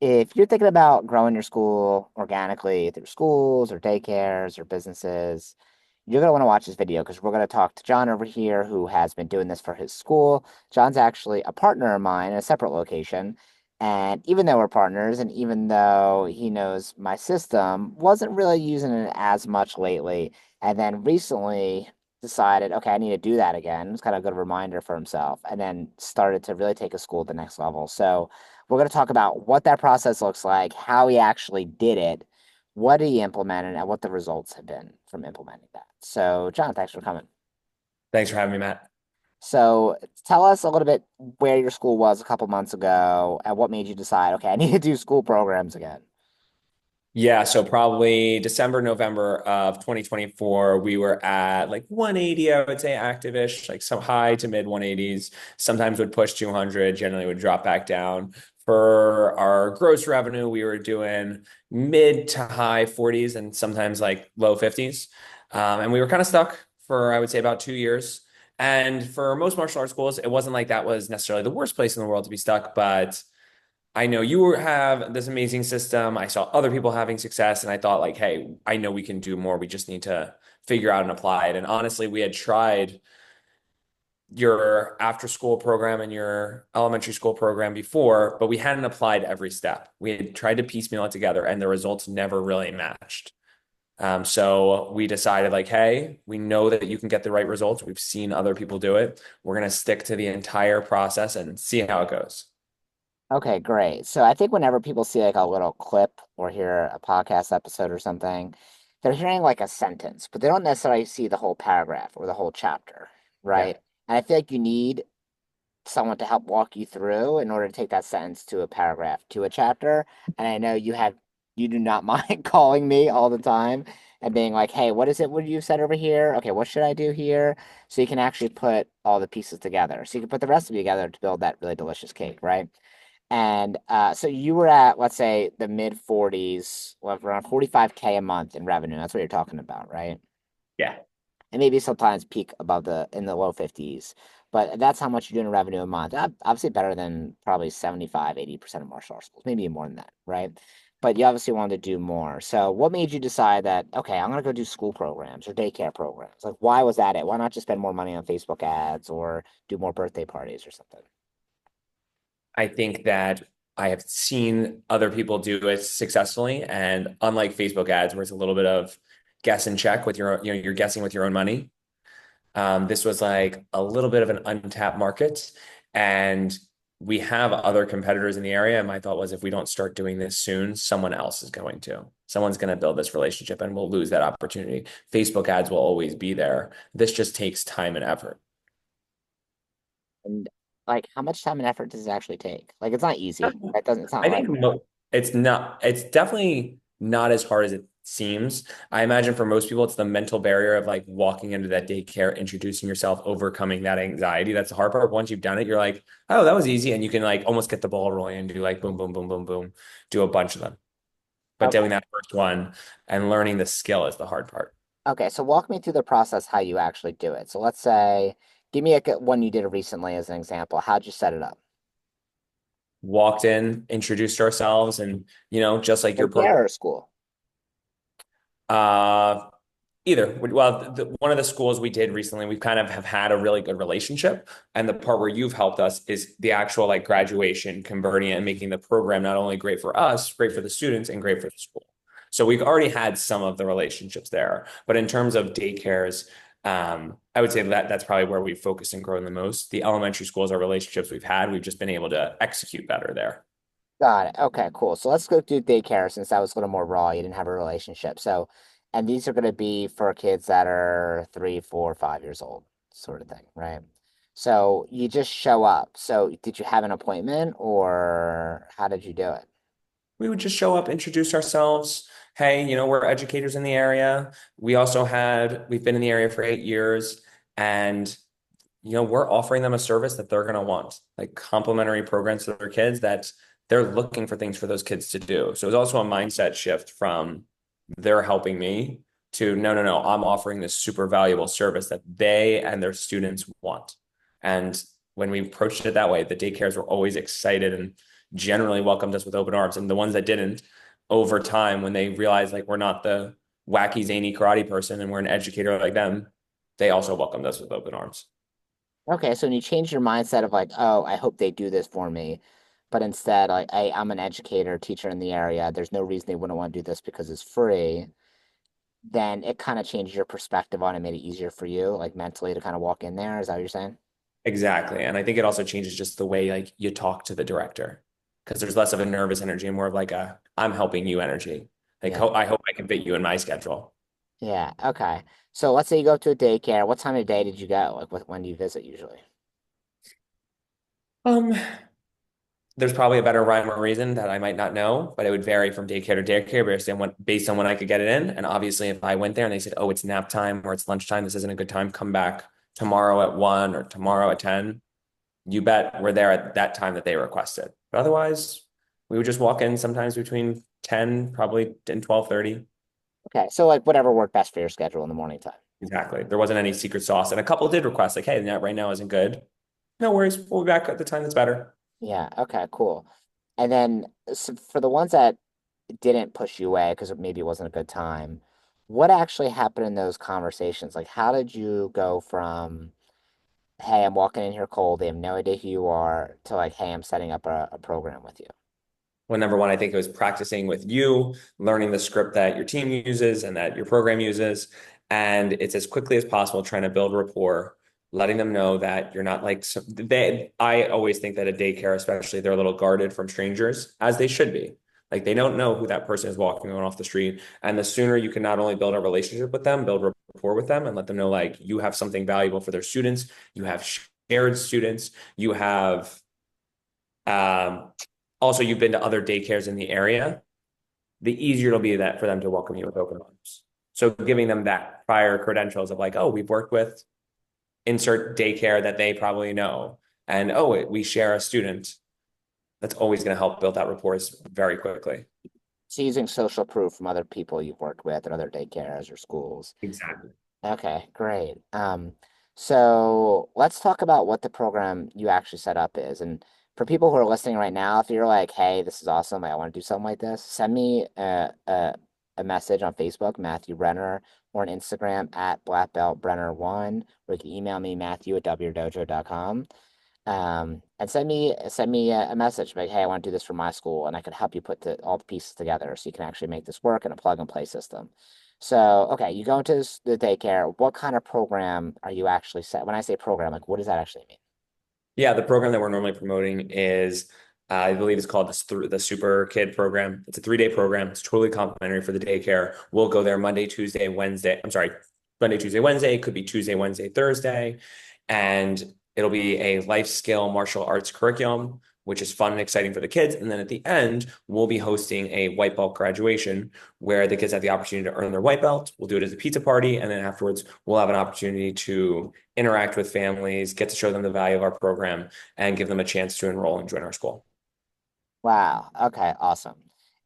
If you're thinking about growing your school organically through schools or daycares or businesses, you're going to want to watch this video because we're going to talk to John over here who has been doing this for his school. John's actually a partner of mine in a separate location. And even though we're partners and even though he knows my system, wasn't really using it as much lately. And then recently decided, okay, I need to do that again. It's kind of a good reminder for himself. And then started to really take a school to the next level. So, we're going to talk about what that process looks like, how he actually did it, what he implemented, and what the results have been from implementing that. So, John, thanks for coming. Thanks for having me, Matt. So, tell us a little bit where your school was a couple months ago and what made you decide, okay, I need to do school programs again. Yeah, so probably December, November of 2024, we were at like 180, I would say, active-ish, like some high to mid 180s. Sometimes would push 200, generally would drop back down. For our gross revenue, we were doing mid to high 40s and sometimes like low 50s. And we were kind of stuck for, I would say, about 2 years. And for most martial arts schools, it wasn't like that was necessarily the worst place in the world to be stuck, but I know you have this amazing system. I saw other people having success, and I thought, like, hey, I know we can do more. We just need to figure out and apply it. And honestly, we had tried your after school program and your elementary school program before, but we hadn't applied every step. We had tried to piecemeal it together, and the results never really matched. So we decided, like, hey, we know that you can get the right results. We've seen other people do it. We're going to stick to the entire process and see how it goes. Okay, great. So, I think whenever people see like a little clip or hear a podcast episode or something, they're hearing like a sentence, but they don't necessarily see the whole paragraph or the whole chapter, Yeah. right? And I feel like you need someone to help walk you through in order to take that sentence to a paragraph to a chapter. And I know you do not mind calling me all the time and being like, hey, what is it? What you said over here? Okay, what should I do here? So you can actually put all the pieces together. So you can put the recipe together to build that really delicious cake, right? And so you were at, let's say, the mid 40s, well, around 45K a month in revenue. That's what you're talking about, right? Yeah. And maybe sometimes peak above in the low 50s. But that's how much you're doing in revenue a month. Obviously better than probably 75, 80% of martial arts schools, maybe more than that, right? But you obviously wanted to do more. So what made you decide that, okay, I'm gonna go do school programs or daycare programs? Like why was that it? Why not just spend more money on Facebook ads or do more birthday parties or something? I think that I have seen other people do it successfully. And unlike Facebook ads, where it's a little bit of guess and check with you're guessing with your own money. This was like a little bit of an untapped market. And we have other competitors in the area. And my thought was if we don't start doing this soon, someone else is going to. Someone's going to build this relationship and we'll lose that opportunity. Facebook ads will always be there. This just takes time and effort. And like how much time and effort does it actually take? Like it's not easy. That doesn't, it's not I like, think it's definitely not as hard as it seems. I imagine for most people, it's the mental barrier of like walking into that daycare, introducing yourself, overcoming that anxiety. That's the hard part. Once you've done it, you're like, oh, that was easy. And you can like almost get the ball rolling and do like boom, boom, boom, boom, boom, do a bunch of them. But okay. doing that first one and learning the skill is the hard part. Okay, so walk me through the process how you actually do it. So let's say, give me one you did recently as an example. How'd you set it up? Walked in, introduced ourselves, and just like your Like program. dare or school? Uh, Either. Well, one of the schools we did recently, we kind of have had a really good relationship. And the part where you've helped us is the actual like graduation, converting it and making the program not only great for us, great for the students, and great for the school. So we've already had some of the relationships there. But in terms of daycares, I would say that that's probably where we've focused and grown the most. The elementary schools are relationships we've had. We've just been able to execute better there. Got it. Okay, cool. So let's go do daycare since that was a little more raw. You didn't have a relationship. So, and these are going to be for kids that are 3, 4, 5 years old, sort of thing, right? So you just show up. So did you have an appointment or how did you do it? We would just show up, introduce ourselves. Hey, we're educators in the area. We've been in the area for 8 years, and we're offering them a service that they're going to want, like complimentary programs for their kids that they're looking for things for those kids to do. So it's also a mindset shift from they're helping me to no, no, no, I'm offering this super valuable service that they and their students want. And when we approached it that way, the daycares were always excited and generally welcomed us with open arms. And the ones that didn't, over time, when they realized like we're not the wacky, zany karate person and we're an educator like them, they also welcomed us with open arms. Okay, so when you change your mindset of like, oh, I hope they do this for me, but instead, like, hey, I'm an educator, teacher in the area. There's no reason they wouldn't want to do this because it's free. Then it kind of changes your perspective on it, made it easier for you, like mentally, to kind of walk in there. Is that what you're saying? Exactly. And I think it also changes just the way like you talk to the director because there's less of a nervous energy and more of like a I'm helping you energy. Like Yeah. I hope I can fit you in my schedule. Yeah. Okay. So let's say you go to a daycare. What time of day did you go? Like, when do you visit usually? Um, there's probably a better rhyme or reason that I might not know, but it would vary from daycare to daycare based on when I could get it in. And obviously, if I went there and they said, "Oh, it's nap time or it's lunchtime, this isn't a good time. Come back tomorrow at 1 or tomorrow at 10." You bet we're there at that time that they requested. But otherwise, we would just walk in sometimes between 10, probably and 12:30. Okay. So like whatever worked best for your schedule in the morning time. Exactly. There wasn't any secret sauce. And a couple did request, like, hey, that right now isn't good. No worries. We'll be back at the time that's better. Yeah. Okay. Cool. And then so for the ones that didn't push you away because maybe it wasn't a good time, what actually happened in those conversations? Like, how did you go from, hey, I'm walking in here cold, they have no idea who you are, to like, hey, I'm setting up a program with you? Well, number one, I think it was practicing with you, learning the script that your team uses and that your program uses. And it's as quickly as possible trying to build rapport, letting them know that you're not like I always think that a daycare, especially, they're a little guarded from strangers, as they should be. Like they don't know who that person is walking on off the street. And the sooner you can not only build a relationship with them, build rapport with them and let them know like you have something valuable for their students, you have shared students, you have um, also, you've been to other daycares in the area, the easier it'll be that for them to welcome you with open arms. So giving them that prior credentials of like, oh, we've worked with insert daycare that they probably know, and oh, we share a student. That's always going to help build that rapport very quickly. So using social proof from other people you've worked with and other daycares or schools. Exactly. Okay, great. So let's talk about what the program you actually set up is. And for people who are listening right now, if you're like, hey, this is awesome, like, I want to do something like this, send me a message on Facebook, Matthew Brenner, or on Instagram at Black Belt Brenner1, or you can email me, Matthew@wdojo.com. And send me a message like, hey, I want to do this for my school, and I can help you put all the pieces together so you can actually make this work in a plug and play system. So, okay, you go into the daycare. What kind of program are you actually set? When I say program, like, what does that actually mean? Yeah, the program that we're normally promoting is, I believe it's called the Super Kid program. It's a 3-day program. It's totally complimentary for the daycare. We'll go there Monday, Tuesday, Wednesday. I'm sorry, Monday, Tuesday, Wednesday. It could be Tuesday, Wednesday, Thursday. And it'll be a life skill martial arts curriculum, which is fun and exciting for the kids. And then at the end, we'll be hosting a white belt graduation where the kids have the opportunity to earn their white belt. We'll do it as a pizza party. And then afterwards, we'll have an opportunity to interact with families, get to show them the value of our program, and give them a chance to enroll and join our school. Wow. Okay, awesome.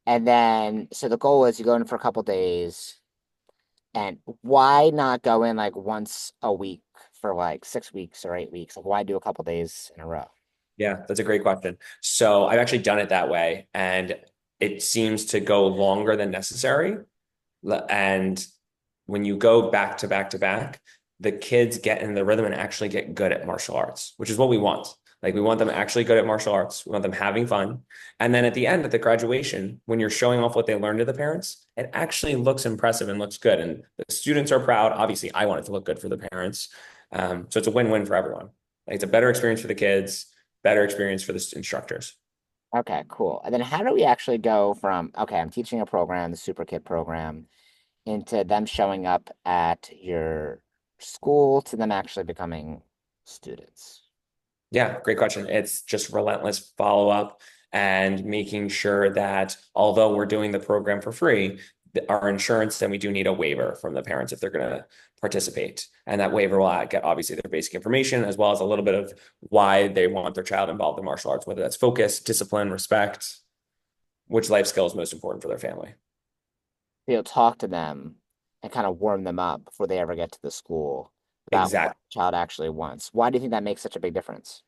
And then, so the goal is you go in for a couple days, and why not go in like once a week for like 6 weeks or 8 weeks? Like, why do a couple days in a row? Yeah, that's a great question. So I've actually done it that way, and it seems to go longer than necessary. And when you go back to back to back, the kids get in the rhythm and actually get good at martial arts, which is what we want. Like we want them actually good at martial arts. We want them having fun. And then at the end, at the graduation, when you're showing off what they learned to the parents, it actually looks impressive and looks good. And the students are proud. Obviously, I want it to look good for the parents. So it's a win-win for everyone. Like it's a better experience for the kids, better experience for the instructors. Okay, cool. And then how do we actually go from, okay, I'm teaching a program, the Super Kid program, into them showing up at your school to them actually becoming students? Yeah, great question. It's just relentless follow up and making sure that although we're doing the program for free, our insurance, then we do need a waiver from the parents if they're going to participate. And that waiver will get obviously their basic information as well as a little bit of why they want their child involved in martial arts, whether that's focus, discipline, respect, which life skill is most important for their family. You'll talk to them and kind of warm them up before they ever get to the school about what Exactly. the child actually wants. Why do you think that makes such a big difference?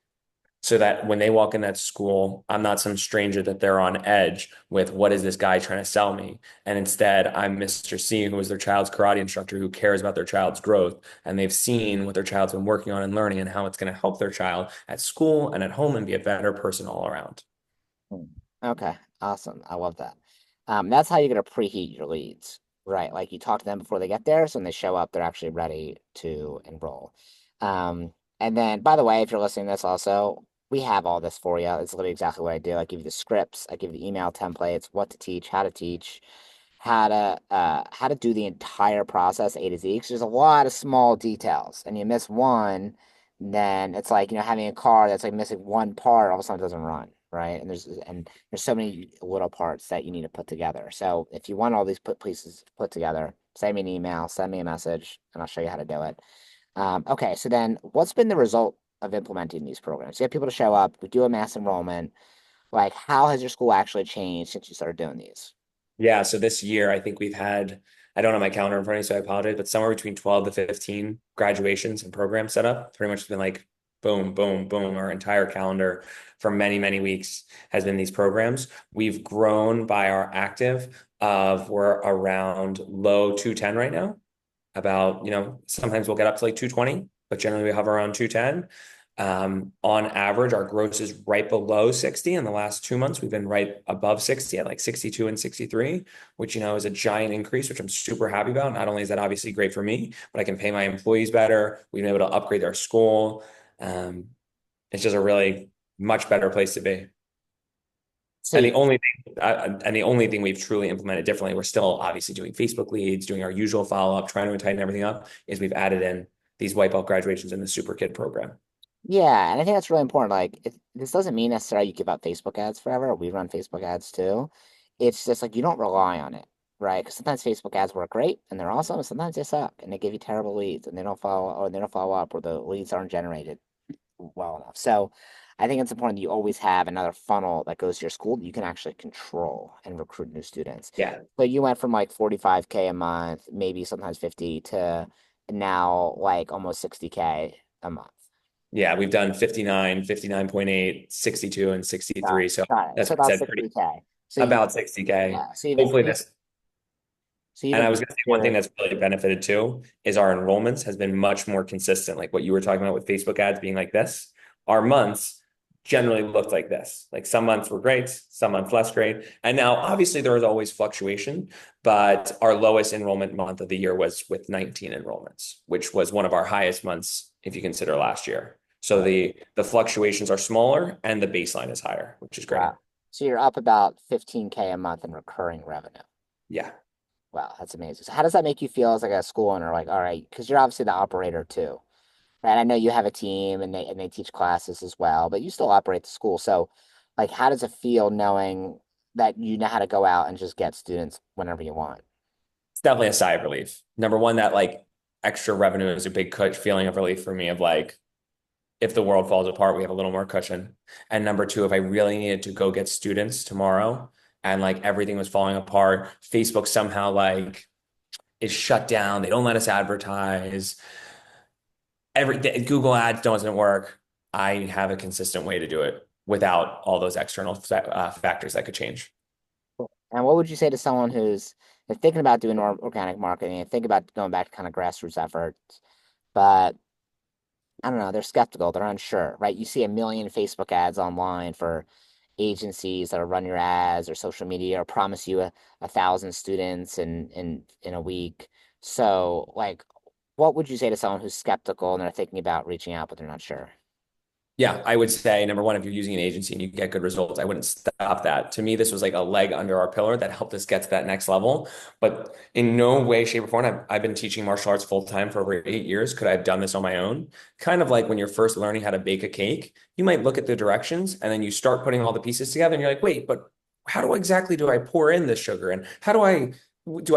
so that when they walk in that school, I'm not some stranger that they're on edge with what is this guy trying to sell me? And instead, I'm Mr. C, who is their child's karate instructor who cares about their child's growth. And they've seen what their child's been working on and learning and how it's going to help their child at school and at home and be a better person all around. Hmm. Okay, awesome. I love that. That's how you're gonna preheat your leads, right? Like you talk to them before they get there, so when they show up, they're actually ready to enroll. And then, by the way, if you're listening to this, also, we have all this for you. It's literally exactly what I do. I give you the scripts, I give you the email templates, what to teach, how to do the entire process A to Z. Because there's a lot of small details, and you miss one, then it's like having a car that's like missing one part, all of a sudden it doesn't run, right? And there's so many little parts that you need to put together. So if you want all these pieces put together, send me an email, send me a message, and I'll show you how to do it. Okay, so then what's been the result of implementing these programs? You have people to show up, we do a mass enrollment. Like, how has your school actually changed since you started doing these? Yeah, so this year I think we've had, I don't have my calendar in front of me, so I apologize, but somewhere between 12 to 15 graduations and programs set up. Pretty much it's been like boom, boom, boom. Our entire calendar for many, many weeks has been these programs. We've grown by our active of we're around low 210 right now. About, sometimes we'll get up to like 220, but generally we hover around 210. On average, our gross is right below 60. In the last 2 months, we've been right above 60 at like 62 and 63, which, is a giant increase, which I'm super happy about. Not only is that obviously great for me, but I can pay my employees better. We've been able to upgrade our school. Um, it's just a really much better place to be. And the See, only thing we've truly implemented differently, we're still obviously doing Facebook leads, doing our usual follow up, trying to tighten everything up, is we've added in these white belt graduations in the Super Kid program. yeah, and I think that's really important. Like, this doesn't mean necessarily you give up Facebook ads forever. We run Facebook ads too. It's just like you don't rely on it, right? Because sometimes Facebook ads work great and they're awesome, and sometimes they suck and they give you terrible leads and they don't follow up, or the leads aren't generated well enough. So I think it's important that you always have another funnel that goes to your school that you can actually control and recruit new students. Yeah. So you went from like 45K a month, maybe sometimes 50, to now like almost 60K a month. Yeah, we've done 59, 59.8, 62, and Got 63. it. So Got it. that's So what I about said, pretty 60K. So you, about 60K. yeah. So you've Hopefully increased. this. So you've And I was going to increased say one thing your. that's really benefited too is our enrollments has been much more consistent. Like what you were talking about with Facebook ads being like this, our months generally looked like this. Like some months were great, some months less great. And now obviously there is always fluctuation, but our lowest enrollment month of the year was with 19 enrollments, which was one of our highest months if you consider last year. So Right. the fluctuations are smaller and the baseline is higher, which is great. Wow. So you're up about 15K a month in recurring revenue. Yeah. Wow, that's amazing. So how does that make you feel as like a school owner? Like, all right, because you're obviously the operator too, right? I know you have a team and they teach classes as well, but you still operate the school. So, like, how does it feel knowing that you know how to go out and just get students whenever you want? It's definitely a sigh of relief. Number one, that like extra revenue is a big feeling of relief for me of like, if the world falls apart, we have a little more cushion. And number two, if I really needed to go get students tomorrow and like everything was falling apart, Facebook somehow like is shut down. They don't let us advertise. Google ads doesn't work. I have a consistent way to do it without all those external factors that could change. And what would you say to someone who's thinking about doing organic marketing and think about going back to kind of grassroots efforts, but I don't know, they're skeptical, they're unsure, right? You see a million Facebook ads online for agencies that run your ads or social media or promise you a thousand students in a week. So, like, what would you say to someone who's skeptical and they're thinking about reaching out, but they're not sure? Yeah, I would say number one, if you're using an agency and you get good results, I wouldn't stop that. To me, this was like a leg under our pillar that helped us get to that next level. But in no way, shape, or form, I've been teaching martial arts full time for over 8 years. Could I have done this on my own? Kind of like when you're first learning how to bake a cake, you might look at the directions and then you start putting all the pieces together and you're like, wait, but how do exactly do I pour in this sugar? And how do I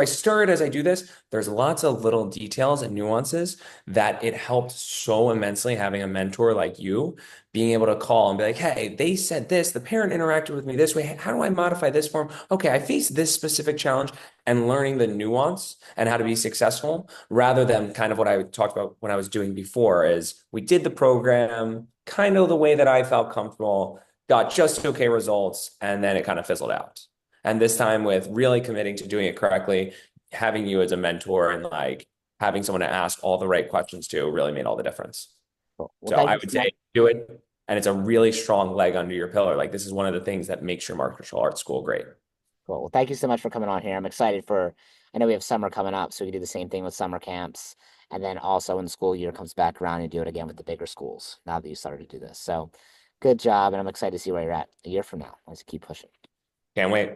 stir it as I do this? There's lots of little details and nuances that it helped so immensely having a mentor like you being able to call and be like, hey, they said this, the parent interacted with me this way. How do I modify this form? Okay, I faced this specific challenge and learning the nuance and how to be successful rather than kind of what I talked about when I was doing before is we did the program. kind of the way that I felt comfortable, got just okay results, and then it kind of fizzled out. And this time with really committing to doing it correctly, having you as a mentor and like having someone to ask all the right questions to really made all the difference. Cool. Well, So thank I you would so much. say do it. And it's a really strong leg under your pillar. Like this is one of the things that makes your martial arts school great. Cool. Well, thank you so much for coming on here. I'm excited for, I know we have summer coming up, so we can do the same thing with summer camps. And then also when the school year comes back around and do it again with the bigger schools now that you started to do this. So good job. And I'm excited to see where you're at a year from now. Let's keep pushing. Can't wait.